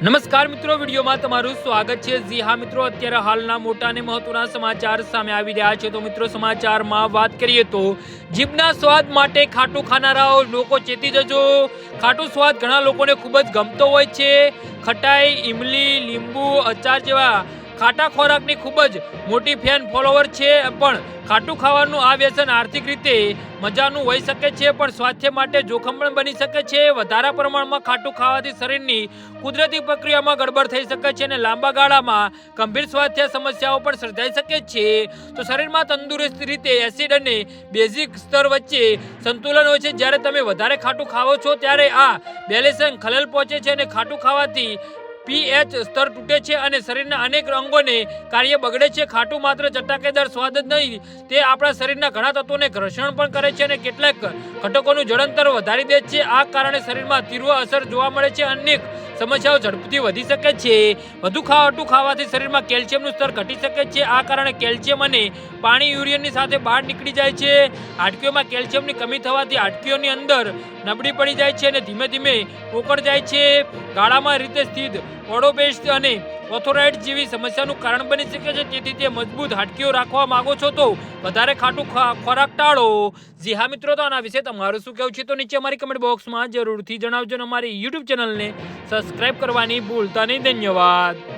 નમસ્કાર મિત્રો, વિડીયોમાં તમારું સ્વાગત છે। જી હા મિત્રો, અત્યારે હાલના મોટા અને મહત્વના સમાચાર સામે આવી રહ્યા છે। તો મિત્રો, સમાચારમાં વાત કરીએ તો જીભના સ્વાદ માટે ખાટું ખાનારાઓ લોકો ચેતી જજો। ખાટું સ્વાદ ઘણા લોકોને ખૂબ જ ગમતો હોય છે। ખટાઈ, ઇમલી, લીંબુ, અચાર જેવા ખાટા ખોરાકની ખૂબ જ મોટી ફેન ફોલોવર છે। પણ ખાટું ખાવાનું આ વ્યસન આર્થિક રીતે મજાનું હોઈ શકે છે, પણ સ્વાસ્થ્ય માટે જોખમ પણ બની શકે છે। વધારે પ્રમાણમાં ખાટું ખાવાથી શરીરની કુદરતી પ્રક્રિયામાં ગડબડ થઈ શકે છે અને લાંબા ગાળામાં ગંભીર સ્વાસ્થ્ય સમસ્યાઓ પણ સર્જાઈ શકે છે। તો શરીરમાં તંદુરસ્ત રીતે એસિડ અને બેઝિક સ્તર વચ્ચે સંતુલન હોય છે। જ્યારે તમે વધારે ખાટું ખાવો છો ત્યારે આ બેલેન્સમાં ખલેલ પહોંચે છે અને ખાટું ખાવાથી પીએચ સ્તર તૂટે છે અને શરીરના અનેક અંગોને કાર્ય બગડે છે। ખાટું માત્ર ચટાકેદાર સ્વાદ જ નહીં, તે આપણા શરીરના ઘણા તત્વોને ઘર્ષણ પણ કરે છે અને કેટલાક ઘટકોનું જળંતર વધારી દે છે। આ કારણે શરીરમાં તીવ્ર અસર જોવા મળે છે, અનેક સમસ્યાઓ ઝડપથી વધી શકે છે। વધુ ખાટું ખાવાથી શરીરમાં કેલ્શિયમનું સ્તર ઘટી શકે છે। આ કારણે કેલ્શિયમ અને પાણી યુરિનની સાથે બહાર નીકળી જાય છે। હાડકીઓમાં કેલ્શિયમની કમી થવાથી હાડકીઓની અંદર નબળી પડી જાય છે અને ધીમે ધીમે પોકળ જાય છે। ગાળામાં રીતે સ્થિત ઓડોબેસ્ટ અને ઓર્થોરાઇડ જેવી સમસ્યાનું કારણ બની શકે છે। તેથી તે મજબૂત હાડકીઓ રાખવા માંગો છો તો વધારે ખાટું ખોરાક ટાળો। જી હા મિત્રો, તો આના વિશે તમારું શું કહેવું છે તો નીચે અમારી કમેન્ટ બોક્સમાં જરૂરથી જણાવજો અને અમારી યુટ્યુબ ચેનલને સબસ્ક્રાઇબ કરવાની ભૂલતા નહીં। ધન્યવાદ।